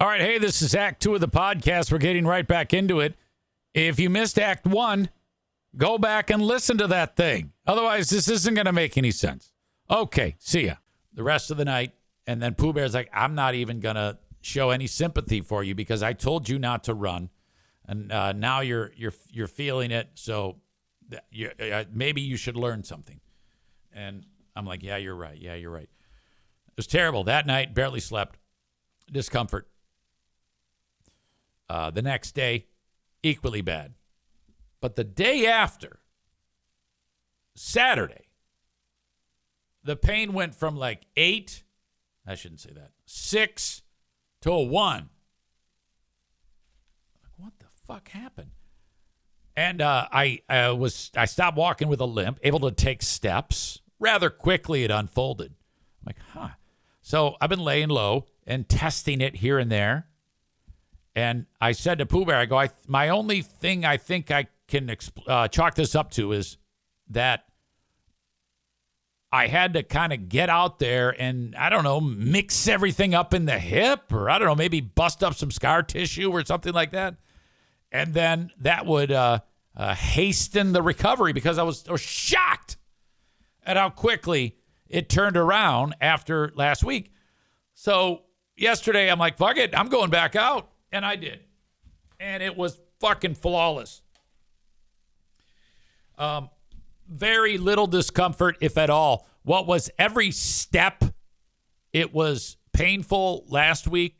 All right, hey, this is Act 2 of the podcast. We're getting right back into it. If you missed Act 1, go back and listen to that thing. Otherwise, this isn't going to make any sense. Okay, see ya. The rest of the night, and then Pooh Bear's like, I'm not even going to show any sympathy for you because I told you not to run, and now you're feeling it, so maybe you should learn something. And I'm like, yeah, you're right. Yeah, you're right. It was terrible. That night, barely slept. Discomfort. The next day, equally bad. But the day after, Saturday, the pain went from like 8, I shouldn't say that, 6 to a 1. What the fuck happened? And I stopped walking with a limp, able to take steps. Rather quickly, it unfolded. I'm like, huh. So I've been laying low and testing it here and there. And I said to Pooh Bear, I go, my only thing I think I can chalk this up to is that I had to kind of get out there and, I don't know, mix everything up in the hip, or I don't know, maybe bust up some scar tissue or something like that. And then that would hasten the recovery because I was shocked at how quickly it turned around after last week. So yesterday I'm like, fuck it, I'm going back out. And I did. And it was fucking flawless. Very little discomfort, if at all. What was every step, it was painful last week.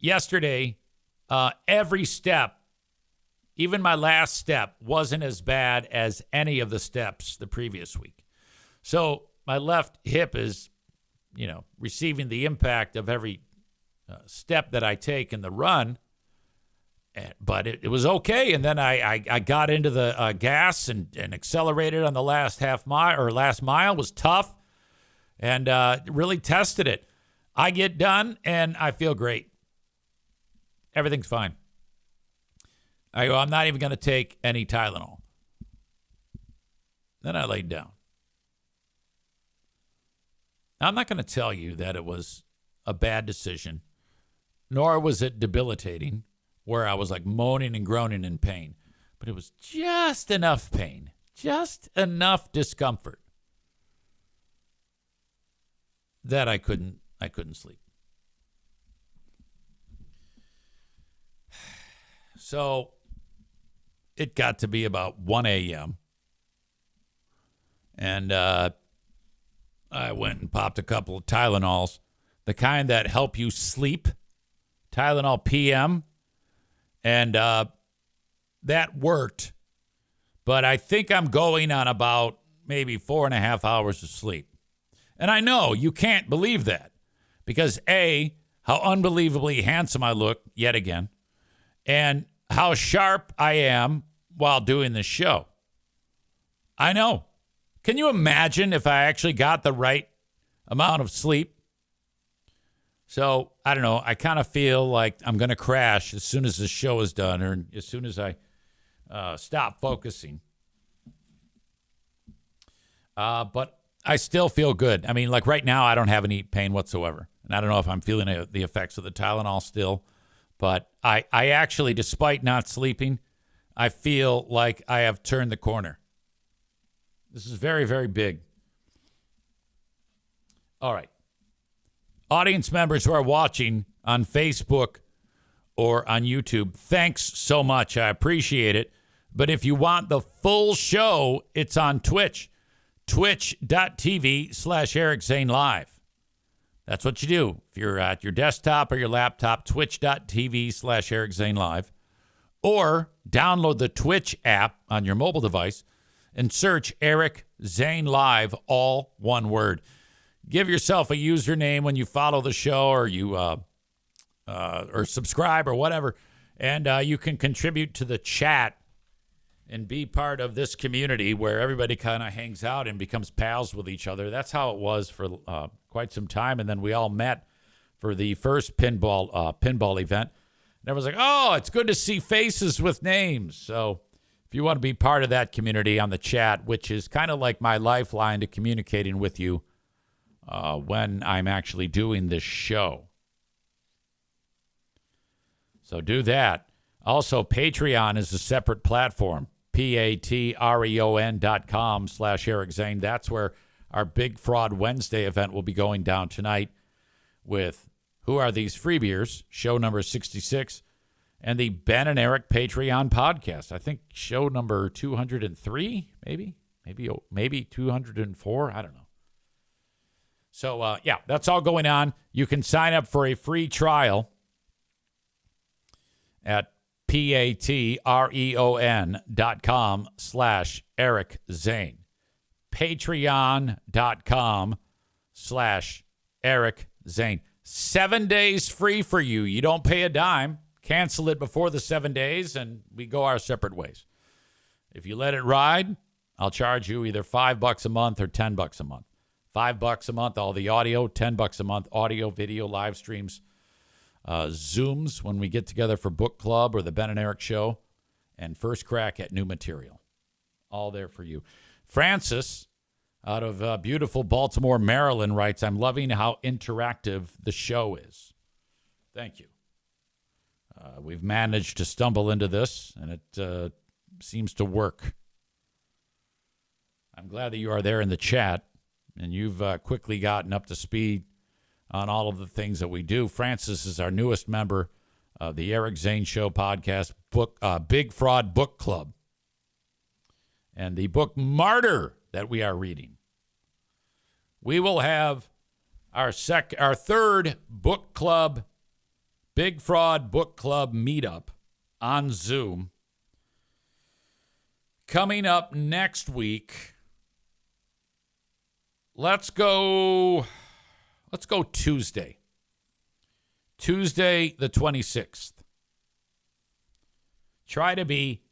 Yesterday, every step, even my last step, wasn't as bad as any of the steps the previous week. So my left hip is, receiving the impact of every step that I take in the run, but it was okay. And then I got into the gas and accelerated on the last half mile, or last mile was tough, and really tested it. I get done and I feel great. Everything's fine. I go, I'm not even going to take any Tylenol. Then I laid down. Now, I'm not going to tell you that it was a bad decision, nor was it debilitating, where I was like moaning and groaning in pain. But it was just enough pain, just enough discomfort that I couldn't sleep. So it got to be about 1 a.m. And I went and popped a couple of Tylenols, the kind that help you sleep. Tylenol PM, and that worked. But I think I'm going on about maybe 4.5 hours of sleep. And I know you can't believe that because A, how unbelievably handsome I look yet again, and how sharp I am while doing this show. I know. Can you imagine if I actually got the right amount of sleep? So, I don't know. I kind of feel like I'm going to crash as soon as the show is done, or as soon as I stop focusing. But I still feel good. I mean, like right now, I don't have any pain whatsoever. And I don't know if I'm feeling the effects of the Tylenol still. But I actually, despite not sleeping, I feel like I have turned the corner. This is very, very big. All right. Audience members who are watching on Facebook or on YouTube, thanks so much. I appreciate it. But if you want the full show, it's on Twitch. Twitch.tv/Eric Zane Live. That's what you do. If you're at your desktop or your laptop, twitch.tv/Eric Zane Live. Or download the Twitch app on your mobile device and search Eric Zane Live, all one word. Give yourself a username when you follow the show, or you or subscribe or whatever, and you can contribute to the chat and be part of this community where everybody kind of hangs out and becomes pals with each other. That's how it was for quite some time, and then we all met for the first pinball event. And everyone's like, oh, it's good to see faces with names. So if you want to be part of that community on the chat, which is kind of like my lifeline to communicating with you when I'm actually doing this show. So do that. Also, Patreon is a separate platform. patreon.com/Eric Zane. That's where our Big Fraud Wednesday event will be going down tonight with Who Are These Free Beers, show number 66, and the Ben and Eric Patreon podcast. I think show number 203, maybe 204. I don't know. So, that's all going on. You can sign up for a free trial at patreon.com/Eric Zane. Patreon.com/Eric Zane. 7 days free for you. You don't pay a dime. Cancel it before the 7 days, and we go our separate ways. If you let it ride, I'll charge you either $5 a month or $10 a month. $5 a month, all the audio. $10 a month, audio, video, live streams, Zooms when we get together for book club or the Ben and Eric show, and first crack at new material. All there for you. Francis, out of beautiful Baltimore, Maryland, writes, I'm loving how interactive the show is. Thank you. We've managed to stumble into this, and it seems to work. I'm glad that you are there in the chat, and you've quickly gotten up to speed on all of the things that we do. Francis is our newest member of the Eric Zane Show podcast, Big Fraud Book Club, and the book Martyr that we are reading. We will have our third book club, Big Fraud Book Club meetup on Zoom coming up next week. Let's go Tuesday. Tuesday the 26th. Try to be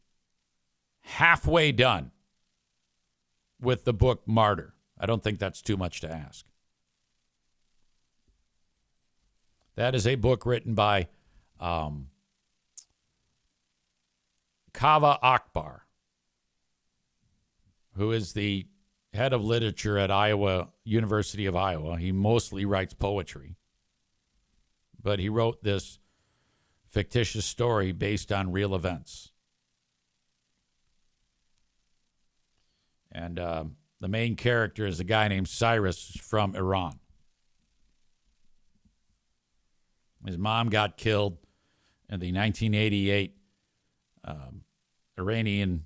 halfway done with the book Martyr. I don't think that's too much to ask. That is a book written by Kava Akbar, who is the head of literature at University of Iowa. He mostly writes poetry, but he wrote this fictitious story based on real events. And the main character is a guy named Cyrus from Iran. His mom got killed in the 1988 Iranian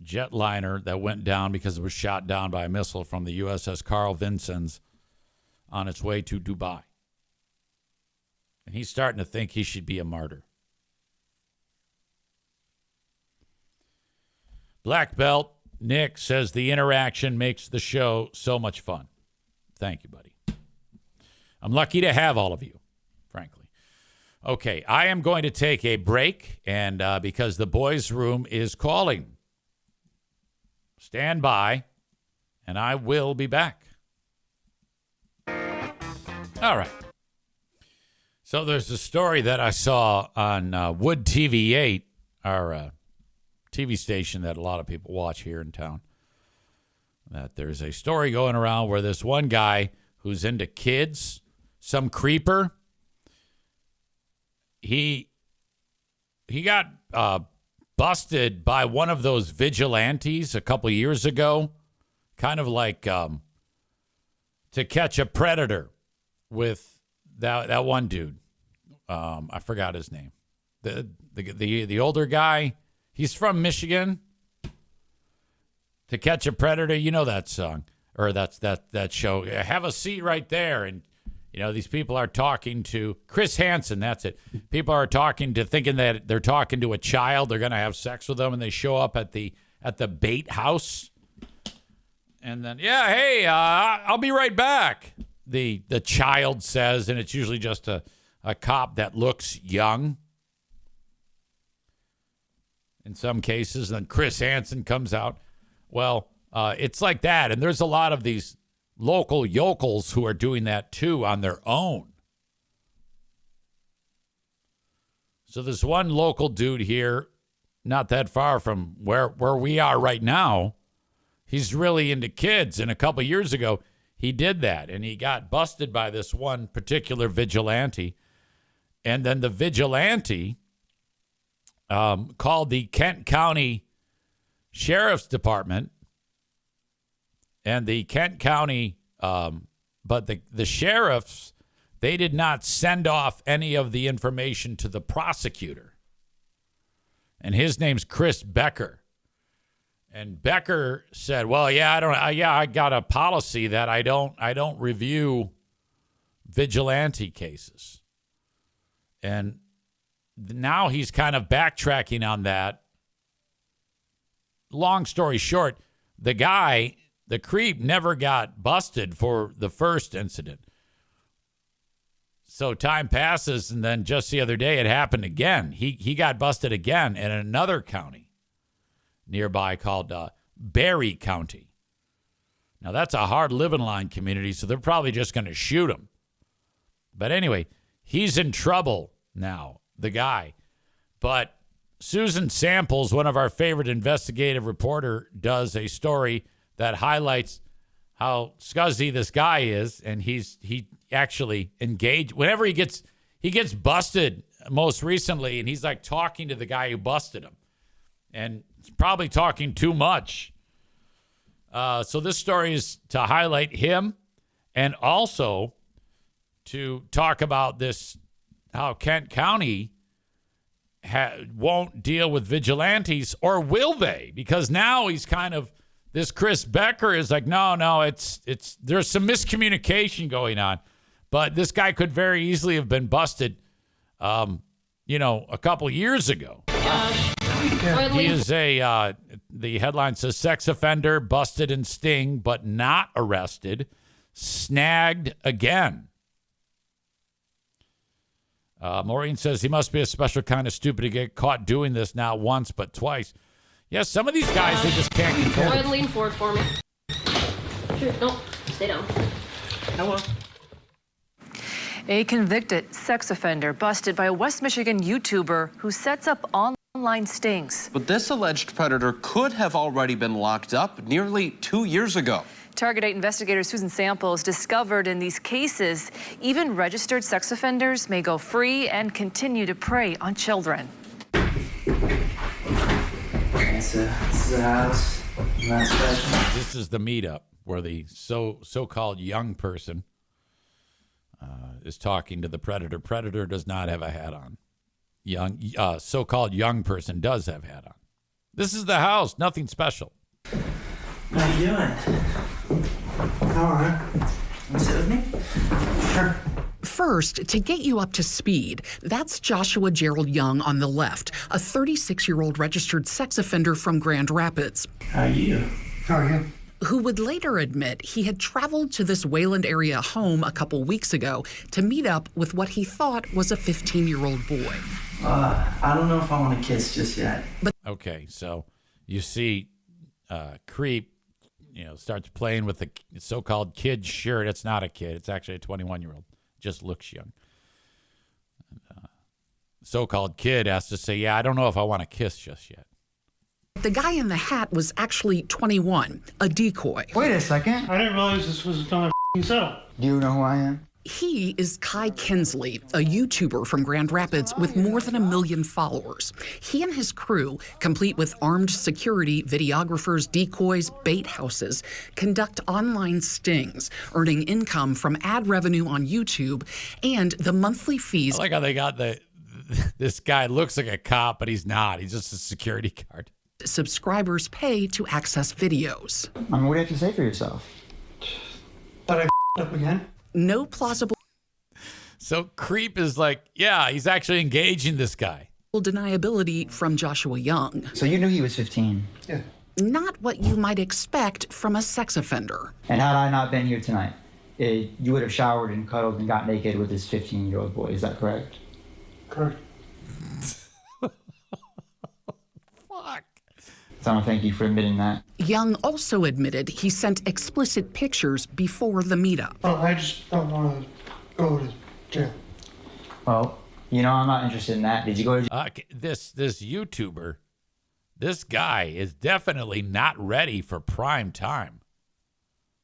jetliner that went down because it was shot down by a missile from the USS Carl Vincennes on its way to Dubai. And he's starting to think he should be a martyr. Black Belt Nick says the interaction makes the show so much fun. Thank you, buddy. I'm lucky to have all of you, frankly. Okay, I am going to take a break, and because the boys' room is calling. Stand by, and I will be back. All right. So there's a story that I saw on Wood TV 8, our TV station that a lot of people watch here in town, that there's a story going around where this one guy who's into kids, some creeper, he got busted by one of those vigilantes a couple years ago, kind of like To Catch a Predator with that one dude. I forgot his name. The older guy. He's from Michigan. To Catch a Predator, you know that song or that show. Have a seat right there, and these people are talking to Chris Hansen. That's it. People are thinking that they're talking to a child. They're going to have sex with them, and they show up at the bait house, and then hey, I'll be right back. The child says, and it's usually just a cop that looks young. In some cases, then Chris Hansen comes out. Well, it's like that. And there's a lot of these local yokels who are doing that too on their own. So this one local dude here, not that far from where we are right now, he's really into kids. And a couple years ago, he did that. And he got busted by this one particular vigilante. And then the vigilante called the Kent County Sheriff's Department, and the Kent County, but the sheriffs, they did not send off any of the information to the prosecutor. And his name's Chris Becker. And Becker said, "Well, I got a policy that I don't review vigilante cases." And now he's kind of backtracking on that. Long story short, the creep never got busted for the first incident. So time passes, and then just the other day it happened again. He got busted again in another county nearby called Berry County. Now, that's a hard living line community, so they're probably just going to shoot him. But anyway, he's in trouble now, the guy. But Susan Samples, one of our favorite investigative reporter, does a story that highlights how scuzzy this guy is, and he actually engaged. Whenever he gets busted most recently, and he's like talking to the guy who busted him. And probably talking too much. So this story is to highlight him and also to talk about this, how Kent County won't deal with vigilantes, or will they? Because now he's kind of, this Chris Becker is like, no, it's there's some miscommunication going on. But this guy could very easily have been busted, a couple years ago. He is the headline says, sex offender busted in sting, but not arrested, snagged again. Maureen says he must be a special kind of stupid to get caught doing this not once, but twice. Yes, some of these guys, they just can't control. Go ahead and lean forward for me. Sure, no, stay down. I will. A convicted sex offender busted by a West Michigan YouTuber who sets up online stings. But this alleged predator could have already been locked up nearly 2 years ago. Target 8 investigator Susan Samples discovered in these cases, even registered sex offenders may go free and continue to prey on children. This is the house. This is the meetup where the so-called young person is talking to the predator. Predator does not have a hat on. So-called young person does have a hat on. This is the house. Nothing special. How you doing? All right. Want to sit with me? Sure. First, to get you up to speed, that's Joshua Gerald Young on the left, a 36-year-old registered sex offender from Grand Rapids. How are you? How are you? Who would later admit he had traveled to this Wayland area home a couple weeks ago to meet up with what he thought was a 15-year-old boy. I don't know if I want to kiss just yet. Okay, so you see Creep, starts playing with the so-called kid shirt. It's not a kid. It's actually a 21-year-old. Just looks young. So-called kid has to say, I don't know if I want to kiss just yet. The guy in the hat was actually 21, a decoy. Wait a second. I didn't realize this was on a setup. Do you know who I am? He is Kai Kinsley, a YouTuber from Grand Rapids with more than 1 million followers. He and his crew, complete with armed security, videographers, decoys, bait houses, conduct online stings, earning income from ad revenue on YouTube and the monthly fees. I like how they got this guy looks like a cop, but he's not. He's just a security guard. Subscribers pay to access videos. What do you have to say for yourself? That I up again? No plausible. So Creep is like, he's actually engaging this guy. Deniability from Joshua Young. So you knew he was 15? Yeah. Not what you might expect from a sex offender. And had I not been here tonight, you would have showered and cuddled and got naked with this 15-year-old boy. Is that correct? Correct. Fuck. So I don't thank you for admitting that. Young also admitted he sent explicit pictures before the meetup. Well, I just don't want to go to jail. Well, I'm not interested in that. Did you go to This YouTuber, this guy is definitely not ready for prime time.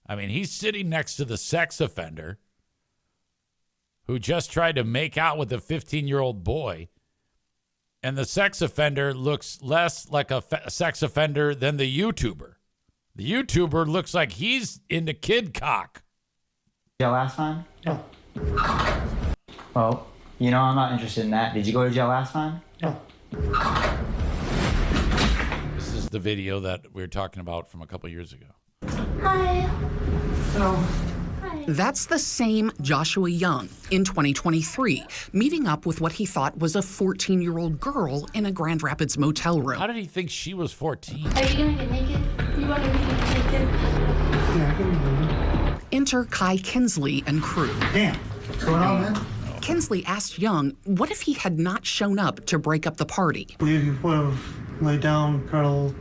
I mean, he's sitting next to the sex offender who just tried to make out with a 15-year-old boy. And the sex offender looks less like a sex offender than the YouTuber. The YouTuber looks like he's into kid cock. Jail last time? No. Well, you know I'm not interested in that. Did you go to jail last time? No. This is the video that we were talking about from a couple years ago. Hi. No. That's the same Joshua Young in 2023, meeting up with what he thought was a 14-year-old girl in a Grand Rapids motel room. How did he think she was 14? Are you gonna get naked? You wanna be naked? Yeah, I can do Enter Kai Kinsley and crew. it. Damn. What's going on, man? Kinsley asked Young what if he had not shown up to break up the party. We would have laid down, cuddled,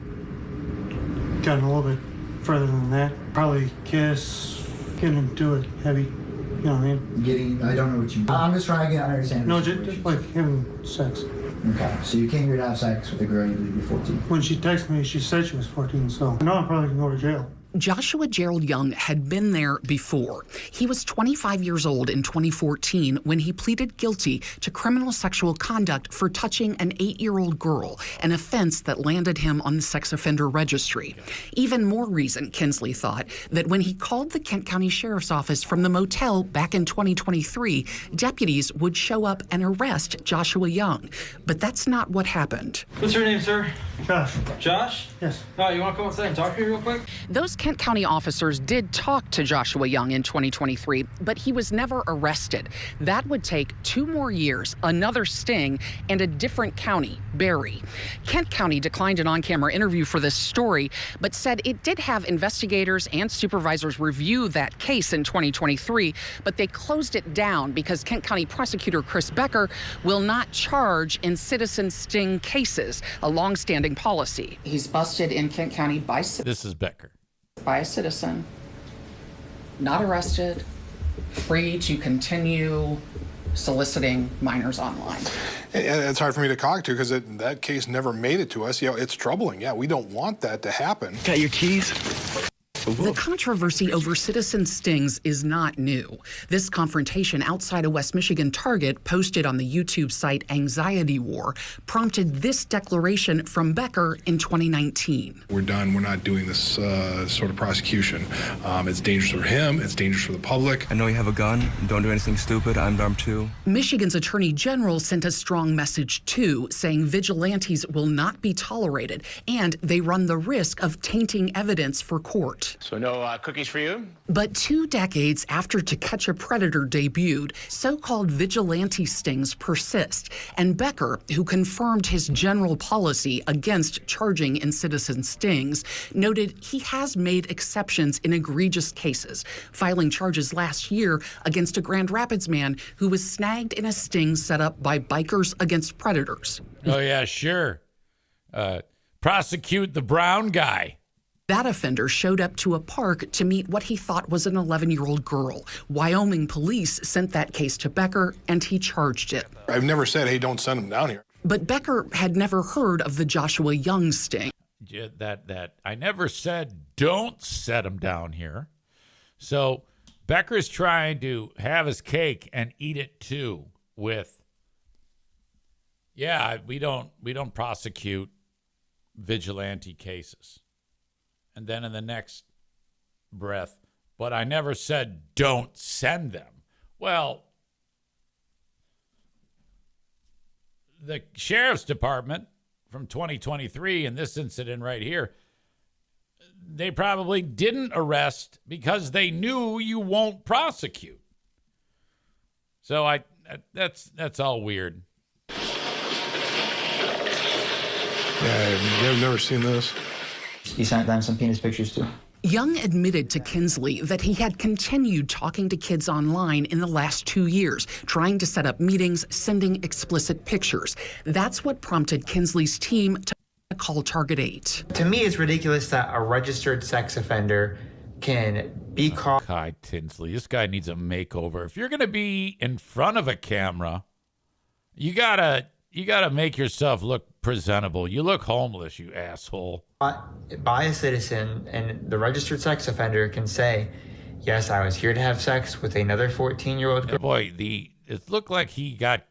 gotten a little bit further than that. Probably kiss, getting into it heavy. You know what I mean? I don't know what you mean. I'm just trying to get understand. No, just like having sex. Okay, so you came here to have sex with a girl you believe you're 14. When she texted me, she said she was 14, so I know I'm probably gonna go to jail. Joshua Gerald Young had been there before. He was 25 years old in 2014 when he pleaded guilty to criminal sexual conduct for touching an 8-year-old girl, an offense that landed him on the sex offender registry. Even more reason, Kinsley thought, that when he called the Kent County Sheriff's Office from the motel back in 2023, deputies would show up and arrest Joshua Young. But that's not what happened. What's your name, sir? Josh. Josh? Yes. Oh, you want to come outside and talk to me real quick? Those Kent County officers did talk to Joshua Young in 2023, but he was never arrested. That would take 2 more years, another sting, and a different county, Barry. Kent County declined an on-camera interview for this story, but said it did have investigators and supervisors review that case in 2023, but they closed it down because Kent County prosecutor Chris Becker will not charge in citizen sting cases, a long-standing policy. He's busted in Kent County by This is Becker. a citizen, not arrested, free to continue soliciting minors online. It's hard for me to talk to because that case never made it to us. You know, it's troubling. Yeah, we don't want that to happen. Got your keys? The controversy over citizen stings is not new. This confrontation outside a West Michigan Target posted on the YouTube site Anxiety War prompted this declaration from Becker in 2019. We're done. We're not doing this sort of prosecution. It's dangerous for him. It's dangerous for the public. I know you have a gun. Don't do anything stupid. I'm armed too. Michigan's Attorney General sent a strong message too, saying vigilantes will not be tolerated and they run the risk of tainting evidence for court. So no cookies for you? But 2 decades after To Catch a Predator debuted, so-called vigilante stings persist. And Becker, who confirmed his general policy against charging in citizen stings, noted he has made exceptions in egregious cases, filing charges last year against a Grand Rapids man who was snagged in a sting set up by Bikers Against Predators. Oh, yeah, sure. Prosecute the brown guy. That offender showed up to a park to meet what he thought was an 11-year-old girl. Wyoming police sent that case to Becker, and he charged it. I've never said, hey, don't send him down here. But Becker had never heard of the Joshua Young sting. Yeah, that I never said don't set him down here. So Becker's trying to have his cake and eat it too with, yeah, we don't prosecute vigilante cases. And then in the next breath, but I never said don't send them. Well, the sheriff's department from 2023 in this incident right here, they probably didn't arrest because they knew you won't prosecute. So that's all weird. Yeah, I've never seen this. He sent them some penis pictures too. Young admitted to Kinsley that he had continued talking to kids online in the last 2 years, trying to set up meetings, sending explicit pictures. That's what prompted Kinsley's team to call Target 8. To me, it's ridiculous that a registered sex offender can be called. Kai Tinsley, this guy needs a makeover. If you're going to be in front of a camera, you gotta make yourself look presentable. You look homeless, you asshole. By a citizen, and the registered sex offender can say, yes, I was here to have sex with another 14-year-old girl. Boy, the it looked like he got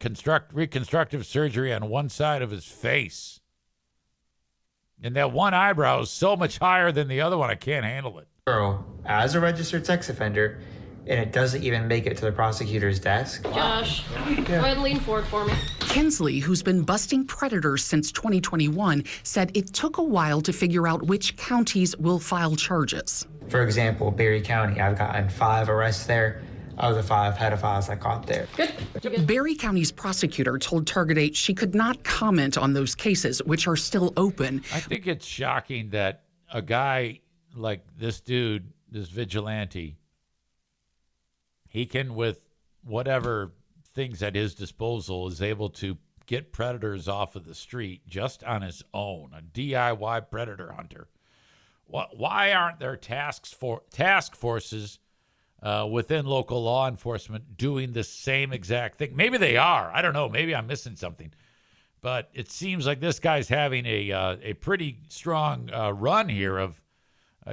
reconstructive surgery on one side of his face. And that one eyebrow is so much higher than the other one, I can't handle it. Girl, as a registered sex offender, and it doesn't even make it to the prosecutor's desk. Josh, go ahead and lean forward for me. Kinsley, who's been busting predators since 2021, said it took a while to figure out which counties will file charges. For example, Berry County, I've gotten 5 arrests there of the 5 pedophiles I caught there. Good. Berry County's prosecutor told Target 8 she could not comment on those cases, which are still open. I think it's shocking that a guy like this dude, this vigilante, he can, with whatever things at his disposal, is able to get predators off of the street just on his own, a DIY predator hunter. Why aren't there task forces within local law enforcement doing the same exact thing? Maybe they are. I don't know. Maybe I'm missing something. But it seems like this guy's having a pretty strong run here of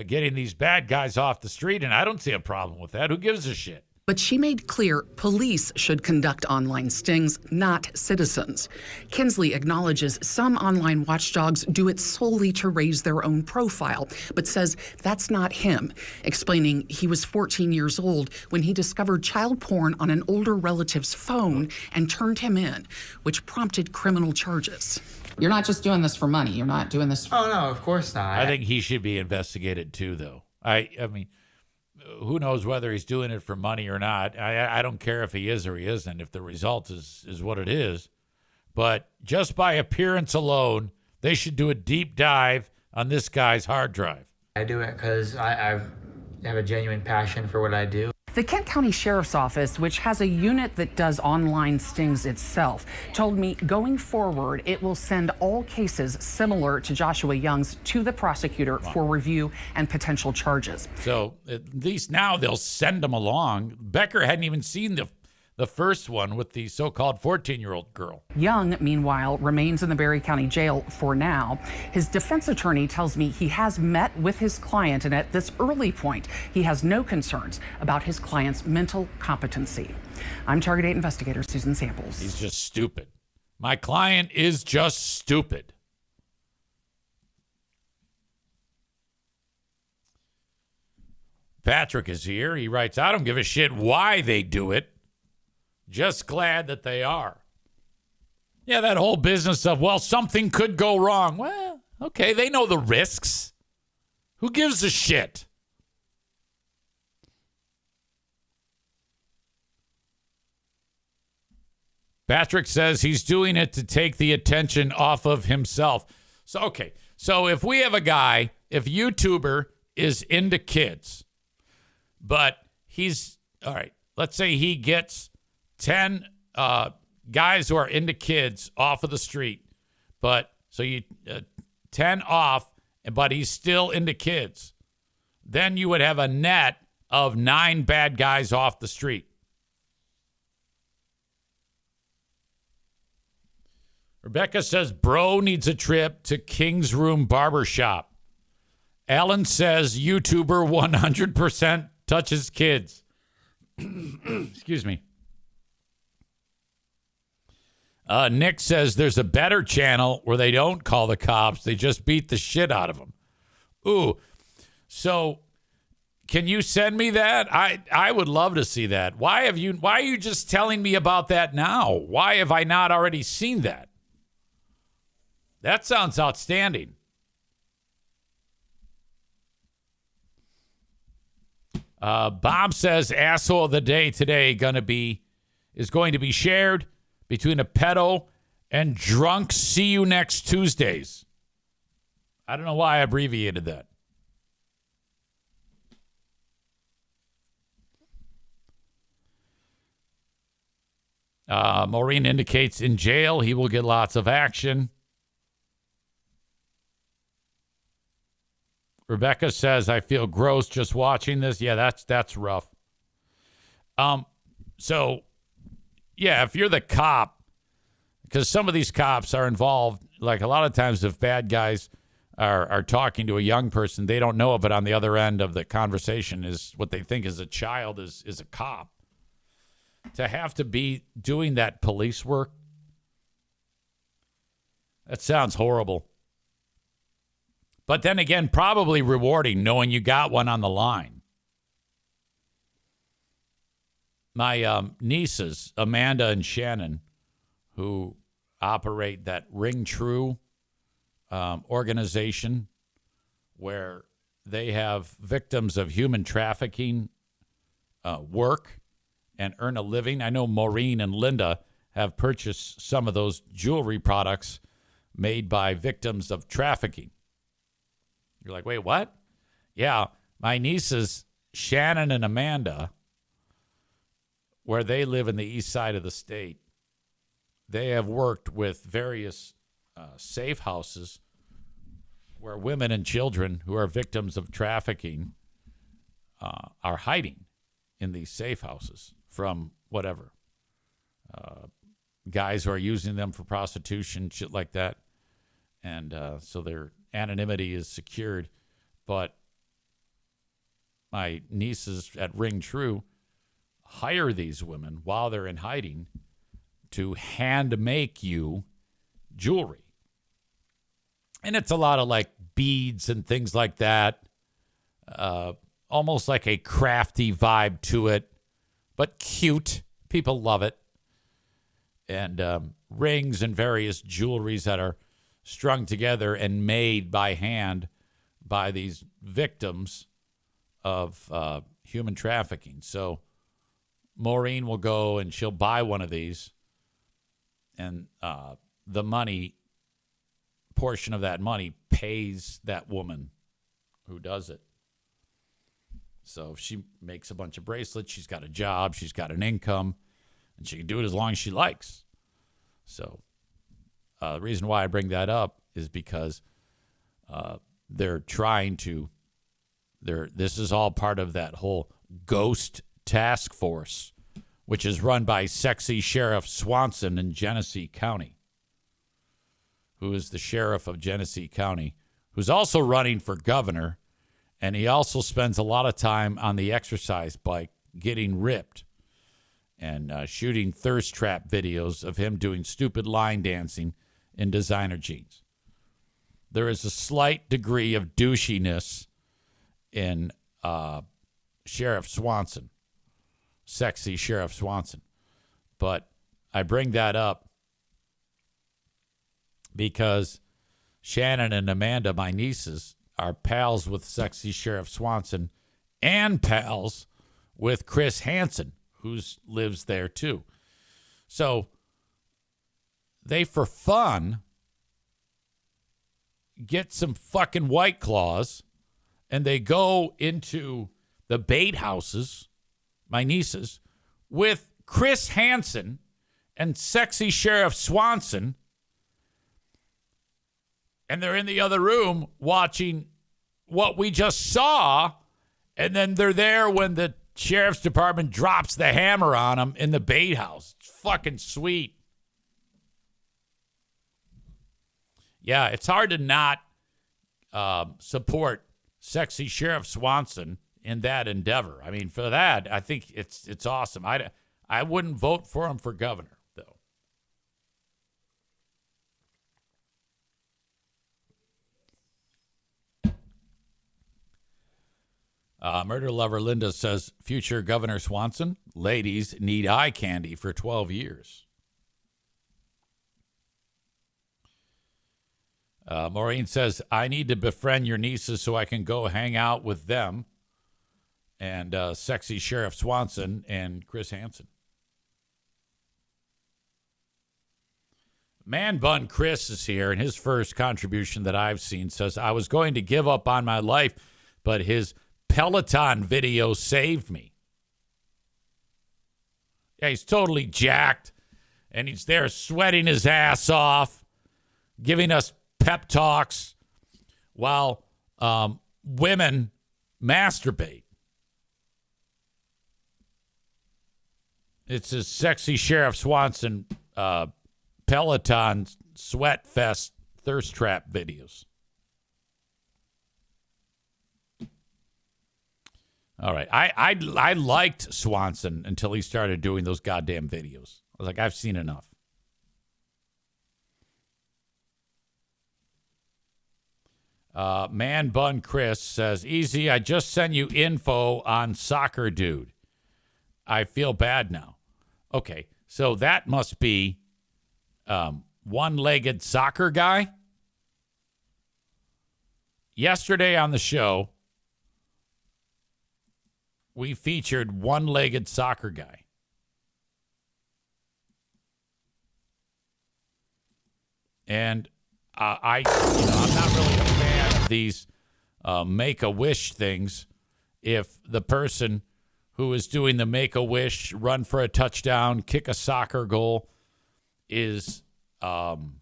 getting these bad guys off the street, and I don't see a problem with that. Who gives a shit? But she made clear police should conduct online stings, not citizens. Kinsley acknowledges some online watchdogs do it solely to raise their own profile, but says that's not him, explaining he was 14 years old when he discovered child porn on an older relative's phone and turned him in, which prompted criminal charges. You're not just doing this for money. You're not doing this Oh, no, of course not. I think he should be investigated too, though. I mean, who knows whether he's doing it for money or not. I don't care if he is or he isn't, if the result is what it is. But just by appearance alone, they should do a deep dive on this guy's hard drive. I do it because I have a genuine passion for what I do. The Kent County Sheriff's Office, which has a unit that does online stings itself, told me going forward, it will send all cases similar to Joshua Young's to the prosecutor for review and potential charges. So at least now they'll send them along. Becker hadn't even seen the first one with the so-called 14-year-old girl. Young, meanwhile, remains in the Berry County Jail for now. His defense attorney tells me he has met with his client, and at this early point, he has no concerns about his client's mental competency. I'm Target 8 investigator Susan Samples. He's just stupid. My client is just stupid. Patrick is here. He writes, I don't give a shit why they do it. Just glad that they are. Yeah, that whole business of, well, something could go wrong. Well, okay, they know the risks. Who gives a shit? Patrick says he's doing it to take the attention off of himself. So, okay, so if we have a guy, if YouTuber is into kids, but he's, all right, let's say he gets 10 guys who are into kids off of the street, but so you 10 off, but he's still into kids. Then you would have a net of 9 bad guys off the street. Rebecca says, bro needs a trip to King's Room Barbershop. Alan says, YouTuber 100% touches kids. Excuse me. Nick says there's a better channel where they don't call the cops. They just beat the shit out of them. Ooh. So can you send me that? I would love to see that. Why are you just telling me about that now? Why have I not already seen that? That sounds outstanding. Bob says asshole of the day today is going to be shared between a pedo and drunk see you next Tuesdays. I don't know why I abbreviated that. Maureen indicates in jail he will get lots of action. Rebecca says, I feel gross just watching this. Yeah, that's rough. So, yeah, if you're the cop, because some of these cops are involved, like a lot of times if bad guys are talking to a young person, they don't know it, but on the other end of the conversation is what they think is a child is a cop. to have to be doing that police work. That sounds horrible. But then again, probably rewarding knowing you got one on the line. My nieces, Amanda and Shannon, who operate that Ring True organization where they have victims of human trafficking work and earn a living. I know Maureen and Linda have purchased some of those jewelry products made by victims of trafficking. You're like, wait, what? Yeah, my nieces, Shannon and Amanda, where they live in the east side of the state, they have worked with various safe houses where women and children who are victims of trafficking are hiding in these safe houses from whatever. Guys who are using them for prostitution, shit like that. And so their anonymity is secured. But my nieces at Ring True hire these women while they're in hiding to hand make you jewelry. And it's a lot of like beads and things like that. Almost like a crafty vibe to it, but cute. People love it. And rings and various jewelries that are strung together and made by hand by these victims of human trafficking. So Maureen will go and she'll buy one of these, and the money, portion of that money, pays that woman who does it. So if she makes a bunch of bracelets, she's got a job, she's got an income, and she can do it as long as she likes. So the reason why I bring that up is because they're trying to, this is all part of that whole ghost task force, which is run by sexy Sheriff Swanson in Genesee County, who is the sheriff of Genesee County, who's also running for governor. And he also spends a lot of time on the exercise bike getting ripped and shooting thirst trap videos of him doing stupid line dancing in designer jeans. There is a slight degree of douchiness in Sheriff Swanson, sexy Sheriff Swanson. But I bring that up because Shannon and Amanda, my nieces, are pals with sexy Sheriff Swanson and pals with Chris Hansen, who lives there too. So they, for fun, get some fucking White Claws and they go into the bait houses, my nieces, with Chris Hansen and sexy Sheriff Swanson. And they're in the other room watching what we just saw. And then they're there when the sheriff's department drops the hammer on them in the bait house. It's fucking sweet. Yeah, it's hard to not support sexy Sheriff Swanson in that endeavor. I mean, for that, I think it's awesome. I wouldn't vote for him for governor. Murder lover Linda says, future Governor Swanson, ladies need eye candy for 12 years. Maureen says, I need to befriend your nieces so I can go hang out with them and sexy Sheriff Swanson and Chris Hansen. Man Bun Chris is here, and his first contribution that I've seen says, I was going to give up on my life, but his Peloton video saved me. Yeah, he's totally jacked, and he's there sweating his ass off, giving us pep talks while women masturbate. It's his sexy Sheriff Swanson Peloton sweat fest thirst trap videos. All right. I liked Swanson until he started doing those goddamn videos. I was like, I've seen enough. Man Bun Chris says, Easy, I just sent you info on soccer dude. I feel bad now. Okay, so that must be one-legged soccer guy. Yesterday on the show, we featured one-legged soccer guy. And I'm not really a fan of these Make-A-Wish things. If the person who is doing the Make-A-Wish, run for a touchdown, kick a soccer goal, is in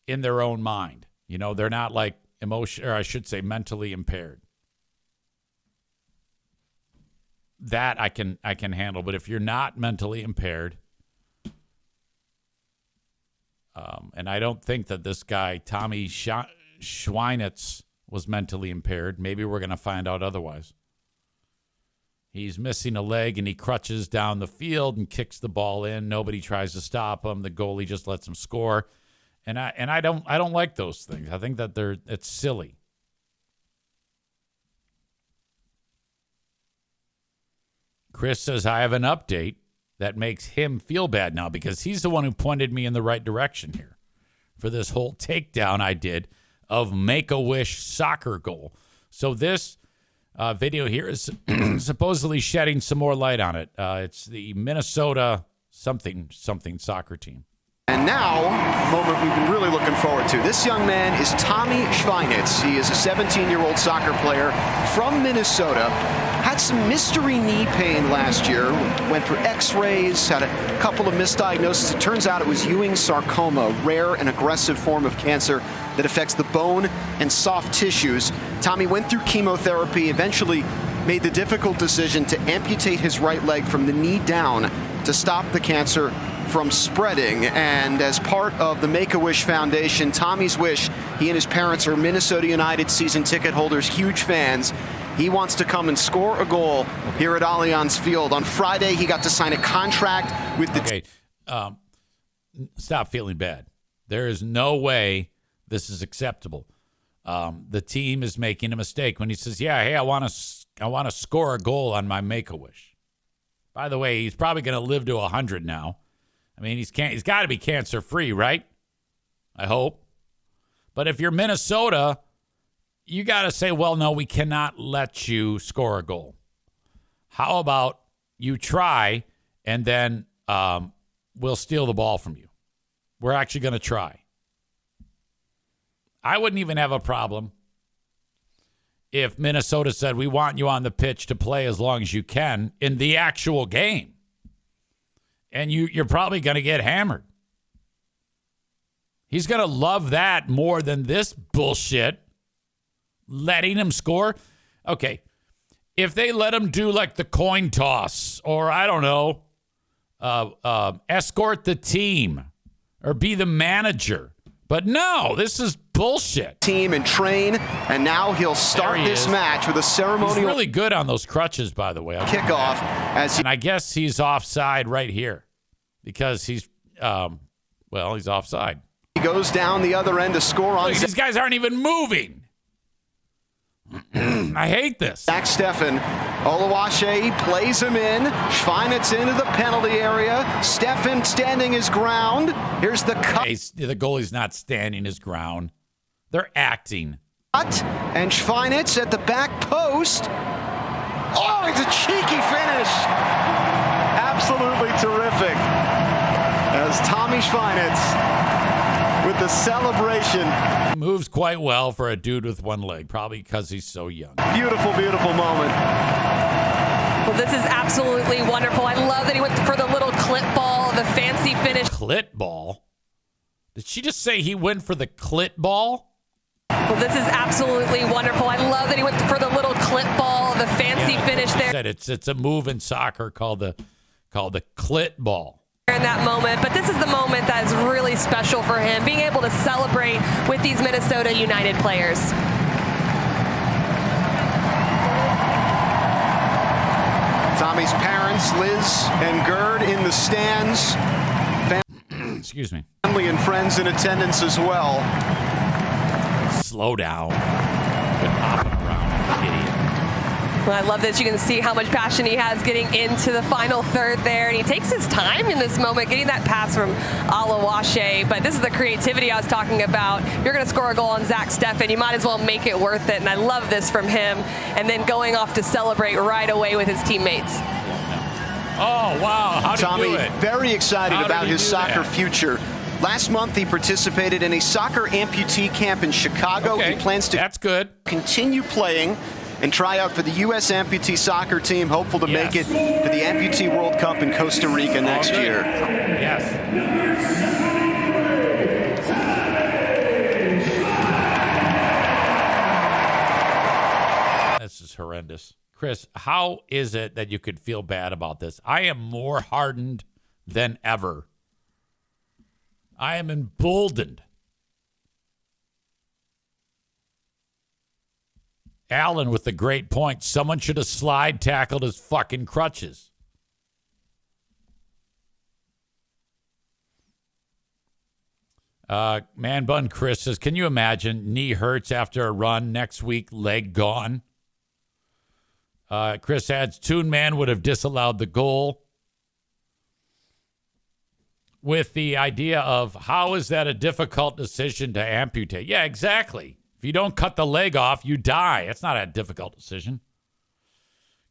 their own mind. You know, they're not like mentally impaired. That I can handle. But if you're not mentally impaired, and I don't think that this guy, Tommy Schweinitz, was mentally impaired. Maybe we're going to find out otherwise. He's missing a leg, and he crutches down the field and kicks the ball in. Nobody tries to stop him. The goalie just lets him score. And I don't like those things. I think that it's silly. Chris says, I have an update that makes him feel bad now because he's the one who pointed me in the right direction here for this whole takedown I did of Make-A-Wish soccer goal. So this video here is supposedly shedding some more light on it. It's the Minnesota something soccer team. And now, a moment we've been really looking forward to. This young man is Tommy Schweinitz. He is a 17-year-old soccer player from Minnesota. Had some mystery knee pain last year. Went for x-rays, had a couple of misdiagnoses. It turns out it was Ewing's sarcoma, a rare and aggressive form of cancer that affects the bone and soft tissues. Tommy went through chemotherapy, eventually made the difficult decision to amputate his right leg from the knee down to stop the cancer from spreading. And as part of the Make-A-Wish Foundation, Tommy's wish, he and his parents are Minnesota United season ticket holders, huge fans. He wants to come and score a goal here at Allianz Field. On Friday, he got to sign a contract with the... Okay, stop feeling bad. There is no way this is acceptable. The team is making a mistake when he says, yeah, hey, I want to score a goal on my Make-A-Wish. By the way, he's probably going to live to 100 now. I mean, he's got to be cancer-free, right? I hope. But if you're Minnesota, you got to say, well, no, we cannot let you score a goal. How about you try, and then we'll steal the ball from you? We're actually going to try. I wouldn't even have a problem if Minnesota said, we want you on the pitch to play as long as you can in the actual game. And you're probably going to get hammered. He's going to love that more than this bullshit. Letting him score. Okay. If they let him do like the coin toss or, I don't know, escort the team or be the manager. But no, this is bullshit. Team and train, and now he'll start this match with a ceremonial... He's really good on those crutches, by the way. Kickoff. And I guess he's offside right here because he's offside. He goes down the other end to score on... Look, these guys aren't even moving. I hate this. Zach Steffen, Oluwaseyi plays him in. Schweinitz into the penalty area. Steffen standing his ground. Here's the cut. Hey, the goalie's not standing his ground. They're acting. And Schweinitz at the back post. Oh, it's a cheeky finish. Absolutely terrific. As Tommy Schweinitz with the celebration. He moves quite well for a dude with one leg, probably because he's so young. Beautiful, beautiful moment. Well, this is absolutely wonderful. I love that he went for the little clip ball, the fancy finish. Clit ball? Did she just say he went for the clit ball? Well, this is absolutely wonderful. I love that he went for the little clip ball, the fancy finish there. It's a move in soccer called the clit ball. In that moment, but this is the moment that is really special for him, being able to celebrate with these Minnesota United players. Tommy's parents, Liz and Gerd, in the stands. Excuse me. Family and friends in attendance as well. Slow down. Quit hopping around, idiot. Well, I love this. You can see how much passion he has getting into the final third there. And he takes his time in this moment, getting that pass from Alawashe. But this is the creativity I was talking about. You're going to score a goal on Zach Steffen. You might as well make it worth it. And I love this from him. And then going off to celebrate right away with his teammates. Oh, wow. How did Tommy, he do it? very excited How about did he his do soccer that? future. Last month, he participated in a soccer amputee camp in Chicago. Okay, He plans to that's good. Continue playing and try out for the U.S. amputee soccer team, hopeful to make it for the Amputee World Cup in Costa Rica next year. Yes. This is horrendous. Chris, how is it that you could feel bad about this? I am more hardened than ever. I am emboldened. Allen with the great point. Someone should have slide tackled his fucking crutches. Man Bun Chris says, can you imagine knee hurts after a run, next week leg gone? Chris adds, Toon Man would have disallowed the goal with the idea of how is that a difficult decision to amputate? Yeah, exactly. If you don't cut the leg off, you die. It's not a difficult decision.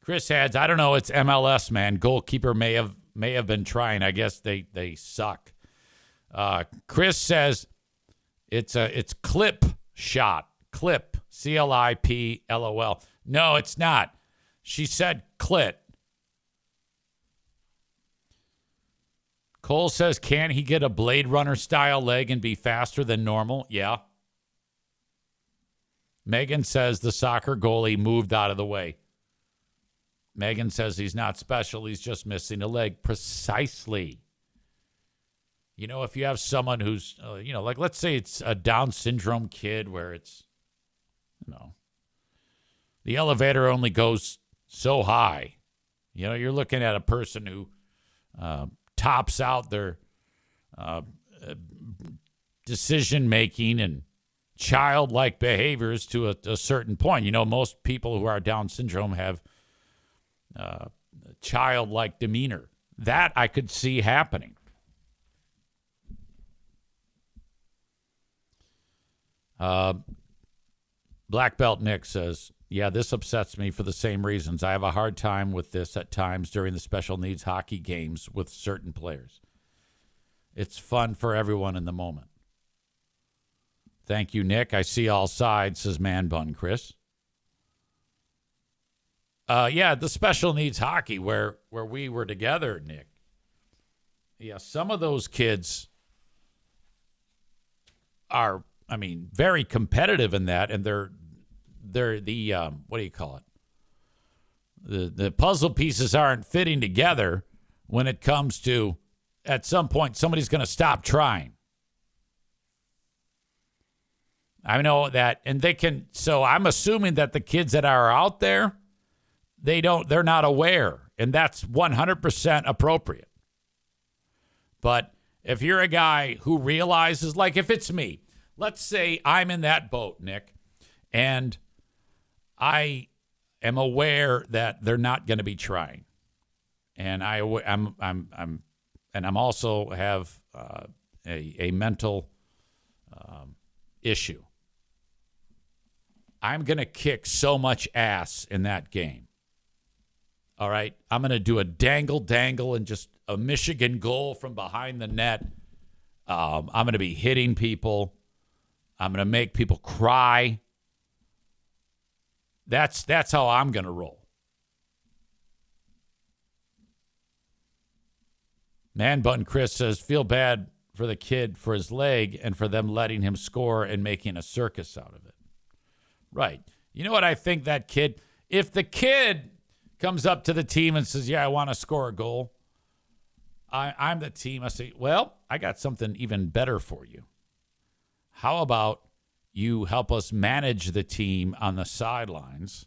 Chris adds, I don't know. It's MLS, man. Goalkeeper may have been trying. I guess they suck. Chris says it's clip shot. Clip. CLIP LOL. No, it's not. She said clit. Cole says, can he get a Blade Runner style leg and be faster than normal? Yeah. Megan says the soccer goalie moved out of the way. Megan says he's not special. He's just missing a leg. Precisely. You know, if you have someone who's, like let's say it's a Down syndrome kid where it's, the elevator only goes so high. You're looking at a person who tops out their decision-making and childlike behaviors to a certain point. Most people who are Down syndrome have childlike demeanor. That I could see happening. Black Belt Nick says, yeah, this upsets me for the same reasons. I have a hard time with this at times during the special needs hockey games with certain players. It's fun for everyone in the moment. Thank you, Nick. I see all sides, says Man Bun Chris. Yeah, the special needs hockey where we were together, Nick. Yeah, some of those kids are, very competitive in that, and they're the what do you call it? The puzzle pieces aren't fitting together when it comes to at some point somebody's going to stop trying. I know that, and they can. So I'm assuming that the kids that are out there, they're not aware, and that's 100% appropriate. But if you're a guy who realizes, like if it's me, let's say I'm in that boat, Nick, and I am aware that they're not going to be trying, and I'm also have a mental issue. I'm going to kick so much ass in that game. All right? I'm going to do a dangle and just a Michigan goal from behind the net. I'm going to be hitting people. I'm going to make people cry. That's how I'm going to roll. Man Bun Chris says, feel bad for the kid for his leg and for them letting him score and making a circus out of it. Right. You know what I think that kid, if the kid comes up to the team and says, yeah, I want to score a goal, I'm the team. I say, well, I got something even better for you. How about you help us manage the team on the sidelines?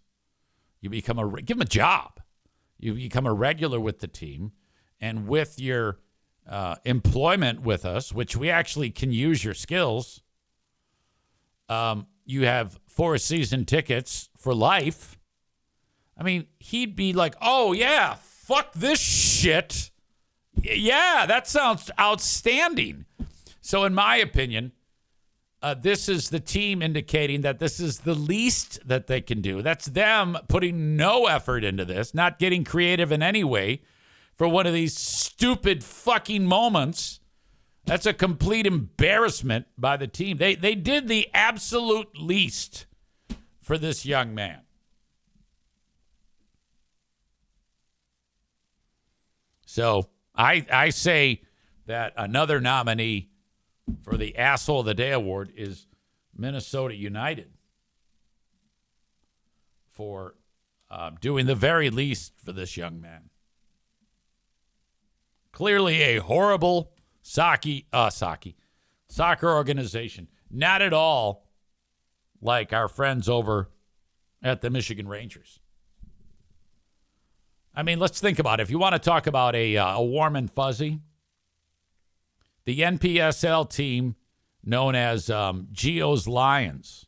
You give him a job. You become a regular with the team, and with your employment with us, which we actually can use your skills, you have 4 season tickets for life. I mean, he'd be like, oh, yeah, fuck this shit. Yeah, that sounds outstanding. So in my opinion, this is the team indicating that this is the least that they can do. That's them putting no effort into this, not getting creative in any way for one of these stupid fucking moments. That's a complete embarrassment by the team. They did the absolute least for this young man. So I say that another nominee for the Asshole of the Day award is Minnesota United for doing the very least for this young man. Clearly a horrible soccer organization. Not at all like our friends over at the Michigan Rangers. I mean, let's think about it. If you want to talk about a warm and fuzzy, the NPSL team known as Geo's Lions.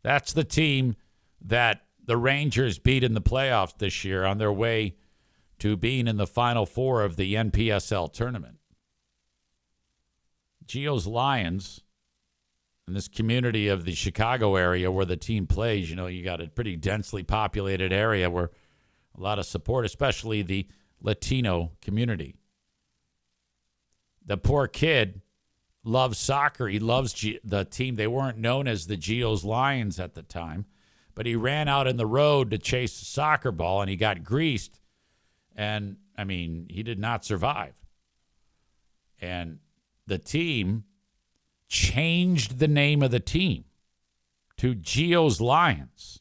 That's the team that the Rangers beat in the playoffs this year on their way to being in the Final Four of the NPSL tournament. Geo's Lions, in this community of the Chicago area where the team plays, you got a pretty densely populated area where a lot of support, especially the Latino community. The poor kid loves soccer. He loves the team. They weren't known as the Geo's Lions at the time, but he ran out in the road to chase a soccer ball, and he got greased. And, I mean, he did not survive. And the team changed the name of the team to Geo's Lions.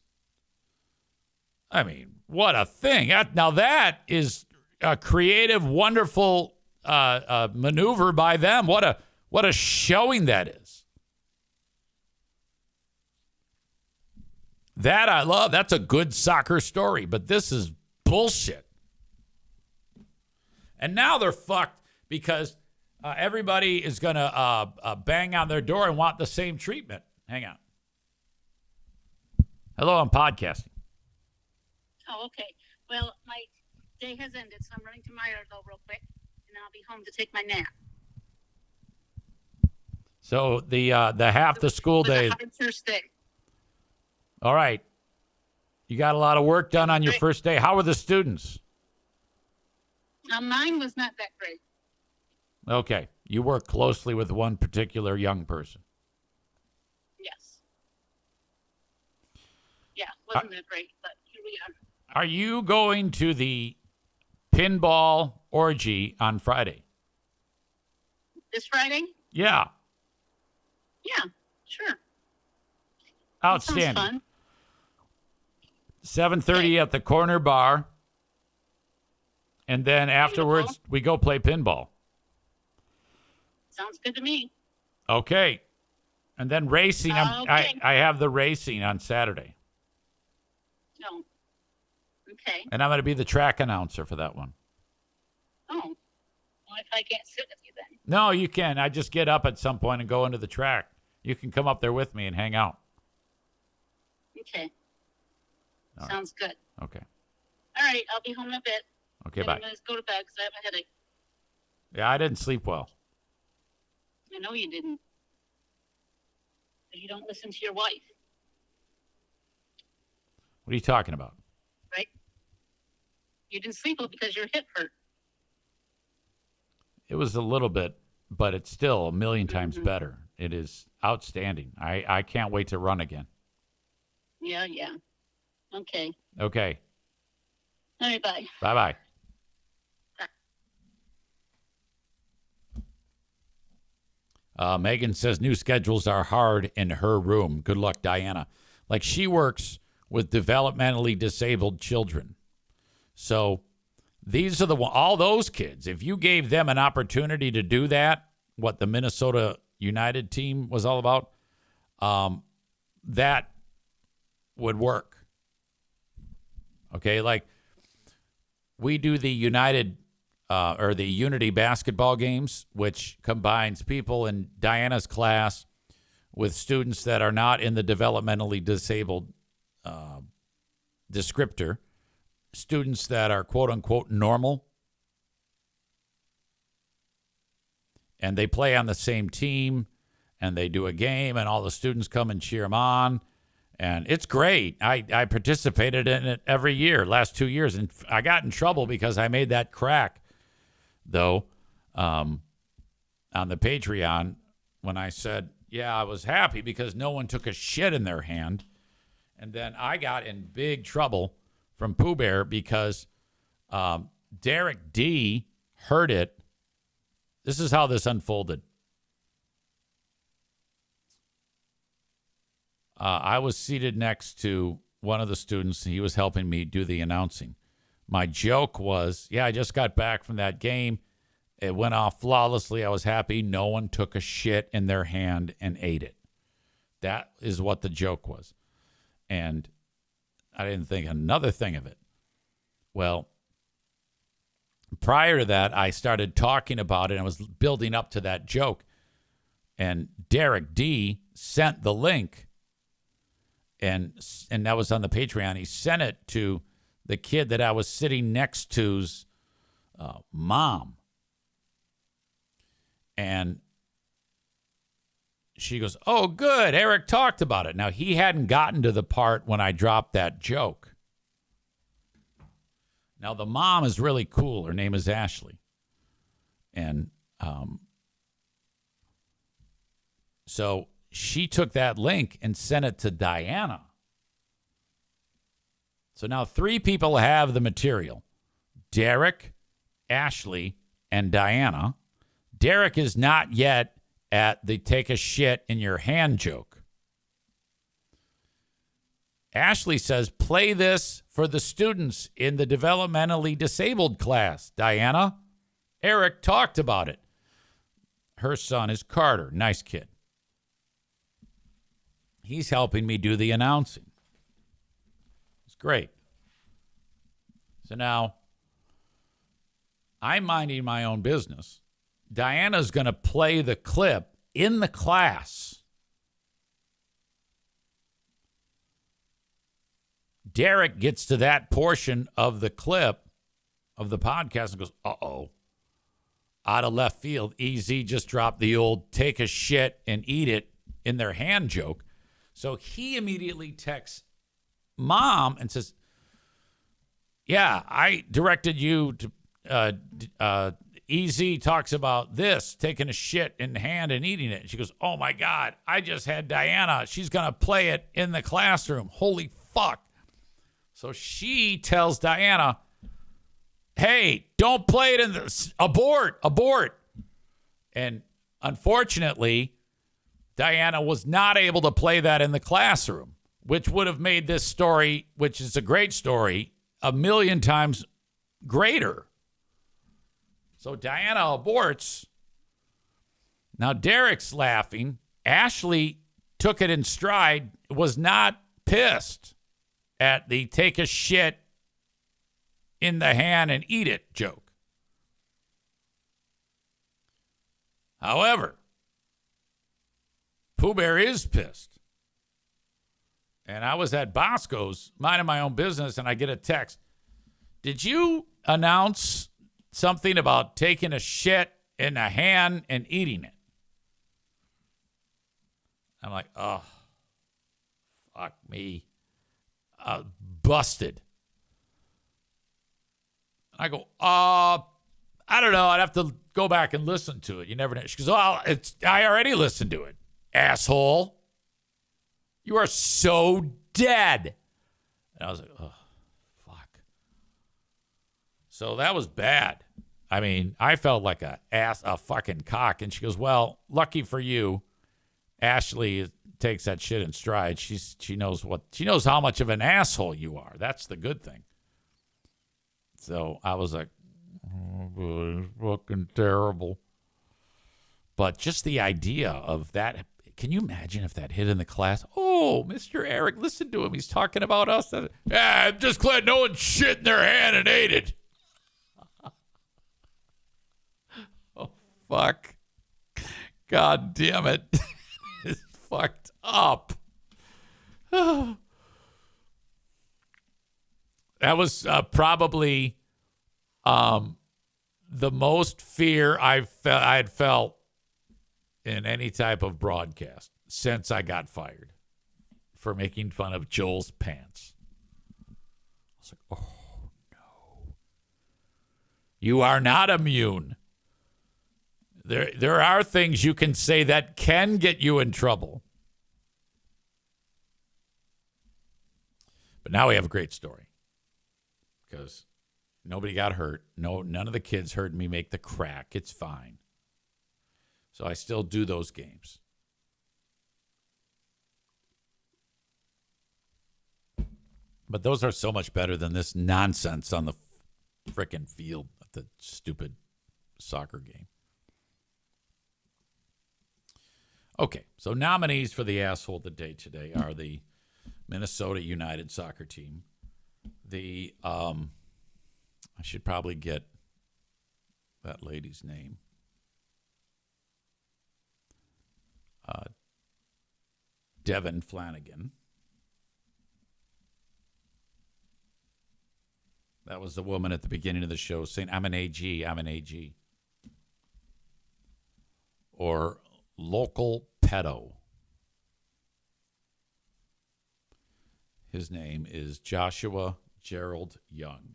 I mean, what a thing. Now, that is a creative, wonderful maneuver by them. What a showing that is. That I love. That's a good soccer story, but this is bullshit. And now they're fucked because everybody is going to bang on their door and want the same treatment. Hang on. Hello, I'm podcasting. Oh, okay. Well, my day has ended, so I'm running to Meyerville real quick, and I'll be home to take my nap. So the half the school day. First day. All right. You got a lot of work done on your first day. How were the students? Mine was not that great. Okay. You work closely with one particular young person. Yes. Yeah, wasn't that great, but here we are. Are you going to the pinball orgy on Friday? This Friday? Yeah. Yeah, sure. Outstanding. That sounds fun. 7:30 at the corner bar. And then afterwards, we go play pinball. Sounds good to me. Okay. And then racing. Okay. I have the racing on Saturday. No. Okay. And I'm going to be the track announcer for that one. Oh. Well, if I can't sit with you then. No, you can. I just get up at some point and go into the track. You can come up there with me and hang out. Okay. All Sounds good. Okay. All right. I'll be home in a bit. Okay, and bye. I'm going to go to bed because I have a headache. Yeah, I didn't sleep well. I know you didn't. But you don't listen to your wife, What are you talking about? right? You didn't sleep well because your hip hurt. It was a little bit, but it's still a million times better. It is outstanding. I can't wait to run again. Yeah. Okay. Okay. All right, bye. Bye-bye. Megan says new schedules are hard in her room. Good luck, Diana. Like, she works with developmentally disabled children. So these are all those kids. If you gave them an opportunity to do that, what the Minnesota United team was all about, that would work. Okay, like we do the Unity basketball games, which combines people in Diana's class with students that are not in the developmentally disabled descriptor, students that are quote unquote normal. And they play on the same team, and they do a game, and all the students come and cheer them on. And it's great. I participated in it every year, last 2 years. And I got in trouble because I made that crack, though, on the Patreon when I said, yeah, I was happy because no one took a shit in their hand. And then I got in big trouble from Pooh Bear because Derek D heard it. This is how this unfolded. I was seated next to one of the students. He was helping me do the announcing. My joke was, yeah, I just got back from that game. It went off flawlessly. I was happy. No one took a shit in their hand and ate it. That is what the joke was. And I didn't think another thing of it. Well, prior to that, I started talking about it. I was building up to that joke. And Derek D sent the link. And that was on the Patreon. He sent it to the kid that I was sitting next to's mom. And she goes, oh, good. Eric talked about it. Now, he hadn't gotten to the part when I dropped that joke. Now, the mom is really cool. Her name is Ashley. And so she took that link and sent it to Diana. So now 3 people have the material. Derek, Ashley, and Diana. Derek is not yet at the take a shit in your hand joke. Ashley says, play this for the students in the developmentally disabled class. Diana, Eric talked about it. Her son is Carter. Nice kid. He's helping me do the announcing. It's great. So now I'm minding my own business. Diana's going to play the clip in the class. Derek gets to that portion of the clip of the podcast and goes, uh-oh. Out of left field, EZ just dropped the old take a shit and eat it in their hand joke. So he immediately texts mom and says, yeah, I directed you to, EZ talks about this, taking a shit in the hand and eating it. And she goes, oh my God, I just had Diana. She's going to play it in the classroom. Holy fuck. So she tells Diana, hey, don't play it in the, abort. And unfortunately, Diana was not able to play that in the classroom, which would have made this story, which is a great story, 1,000,000 times greater. So Diana aborts. Now Derek's laughing. Ashley took it in stride, was not pissed at the take a shit in the hand and eat it joke. However, Pooh Bear is pissed. And I was at Bosco's, minding my own business, and I get a text. Did you announce something about taking a shit in a hand and eating it? I'm like, oh, fuck me. Busted. I go, I don't know. I'd have to go back and listen to it. You never know. She goes, oh, I already listened to it. Asshole. You are so dead. And I was like, oh, fuck. So that was bad. I mean, I felt like a fucking cock. And she goes, well, lucky for you, Ashley takes that shit in stride. She knows how much of an asshole you are. That's the good thing. So I was like, oh, boy, it's fucking terrible. But just the idea of that, can you imagine if that hit in the class? Oh, No, Mr. Eric, listen to him. He's talking about us. I'm just glad no one shit in their hand and ate it. Oh, fuck. God damn it. It's fucked up. That was probably the most fear I had felt in any type of broadcast since I got fired for making fun of Joel's pants. I was like, oh, no. You are not immune. There are things you can say that can get you in trouble. But now we have a great story because nobody got hurt. No, none of the kids heard me make the crack. It's fine. So I still do those games. But those are so much better than this nonsense on the frickin' field at the stupid soccer game. Okay, so nominees for the asshole of the day today are the Minnesota United soccer team. The I should probably get that lady's name. Devin Flanagan. That was the woman at the beginning of the show saying, I'm an AG, I'm an AG. Or Local Pedo. His name is Joshua Gerald Young.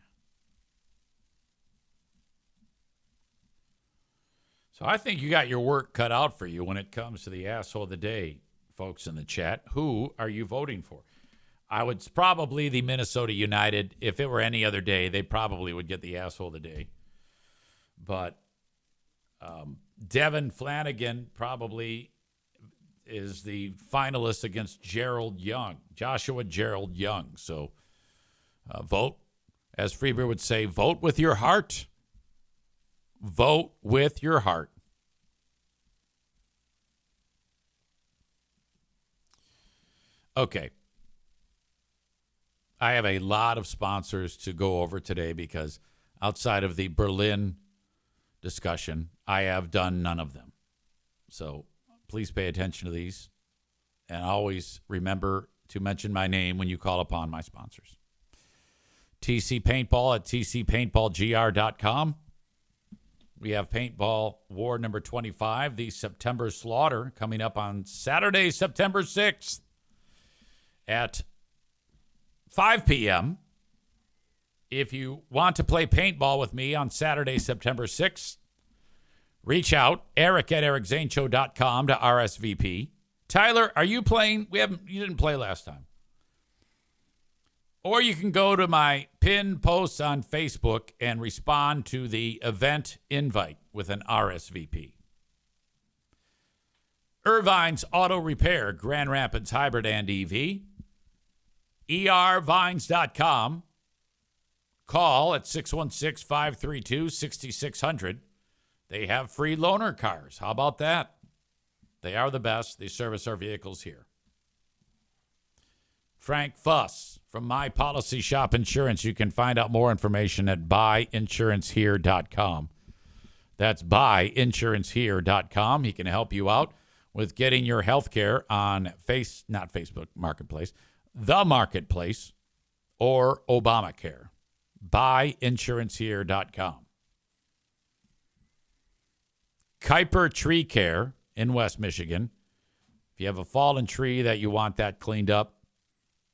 So I think you got your work cut out for you when it comes to the asshole of the day, folks in the chat. Who are you voting for? I would probably the Minnesota United. If it were any other day, they probably would get the asshole of the day. But Devin Flanagan probably is the finalist against Gerald Young, Joshua Gerald Young. So vote, as Freeber would say, vote with your heart. Vote with your heart. Okay. I have a lot of sponsors to go over today because outside of the Berlin discussion, I have done none of them. So please pay attention to these. And always remember to mention my name when you call upon my sponsors. TC Paintball at tcpaintballgr.com. We have Paintball War number 25, the September Slaughter, coming up on Saturday, September 6th at 5 p.m. If you want to play paintball with me on Saturday, September 6th, reach out, Eric at ericzaneshow.com to RSVP. Tyler, are you playing? You didn't play last time. Or you can go to my pinned posts on Facebook and respond to the event invite with an RSVP. Irvine's Auto Repair, Grand Rapids Hybrid and EV. ervines.com. Call at 616-532-6600. They have free loaner cars. How about that? They are the best. They service our vehicles here. Frank Fuss from My Policy Shop Insurance. You can find out more information at buyinsurancehere.com. That's buyinsurancehere.com. He can help you out with getting your health care on not Facebook Marketplace, the Marketplace, or Obamacare. Buyinsurancehere.com. Kuiper Tree Care in West Michigan. If you have a fallen tree that you want that cleaned up,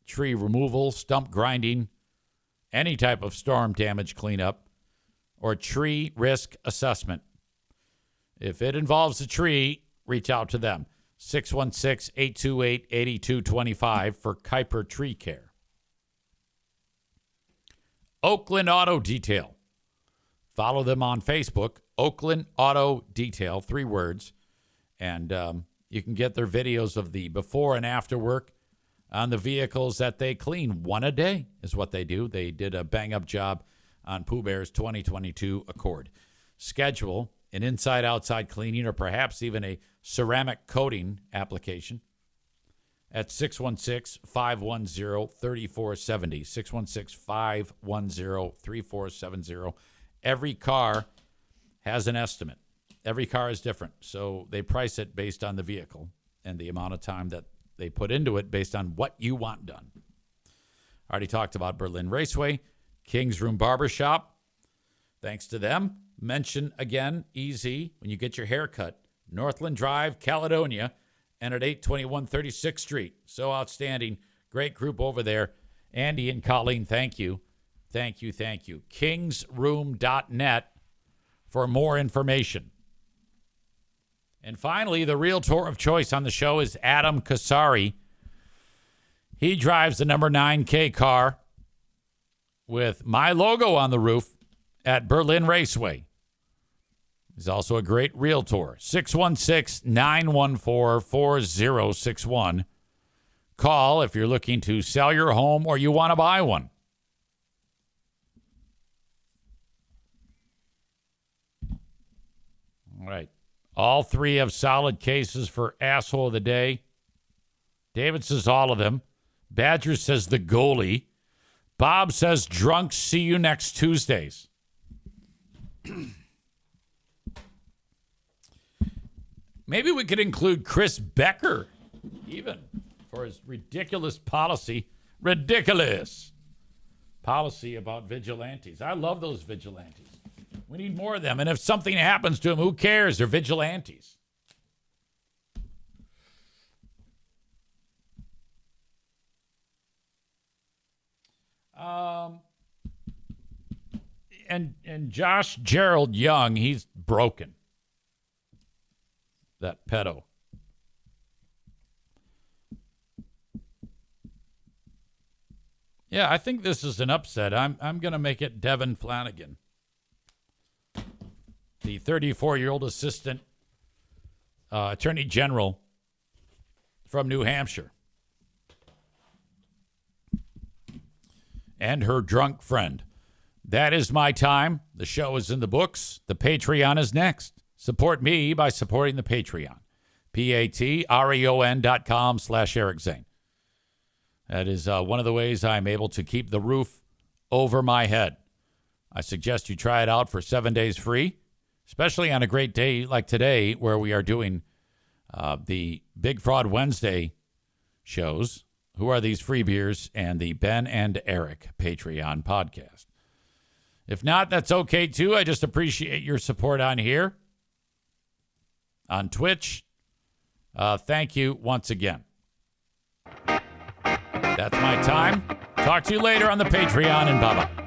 tree removal, stump grinding, any type of storm damage cleanup, or tree risk assessment. If it involves a tree, reach out to them. 616-828-8225 for Kuiper Tree Care. Oakland Auto Detail. Follow them on Facebook, Oakland Auto Detail, 3 words. And you can get their videos of the before and after work on the vehicles that they clean. 1 a day is what they do. They did a bang-up job on Pooh Bear's 2022 Accord. Schedule an inside-outside cleaning or perhaps even a ceramic coating application. at 616-510-3470. 616-510-3470. Every car has an estimate. Every car is different. So they price it based on the vehicle and the amount of time that they put into it based on what you want done. I already talked about Berlin Raceway, King's Room Barbershop. Thanks to them. Mention again, easy, when you get your hair cut. Northland Drive, Caledonia, and at 821 36th Street. So outstanding. Great group over there. Andy and Colleen, thank you. Thank you, thank you. kingsroom.net for more information. And finally, the realtor of choice on the show is Adam Kasari. He drives the number 9K car with my logo on the roof at Berlin Raceway. He's also a great realtor. 616-914-4061. Call if you're looking to sell your home or you want to buy one. All right. All three have solid cases for asshole of the day. David says all of them. Badger says the goalie. Bob says drunks see you next Tuesdays. Maybe we could include Chris Becker, even, for his ridiculous policy. Ridiculous policy about vigilantes. I love those vigilantes. We need more of them. And if something happens to them, who cares? They're vigilantes. And Josh Gerald Young, he's broken. That pedo. Yeah, I think this is an upset. I'm going to make it Devin Flanagan. The 34-year-old assistant attorney general from New Hampshire. And her drunk friend. That is my time. The show is in the books. The Patreon is next. Support me by supporting the Patreon. patreon.com/Eric Zane. That is one of the ways I'm able to keep the roof over my head. I suggest you try it out for 7 days free, especially on a great day like today where we are doing the Big Fraud Wednesday shows. Who Are These Free Beers? And the Ben and Eric Patreon podcast. If not, that's okay too. I just appreciate your support on here, on Twitch. Thank you once again. That's my time. Talk to you later on the Patreon, and bye-bye.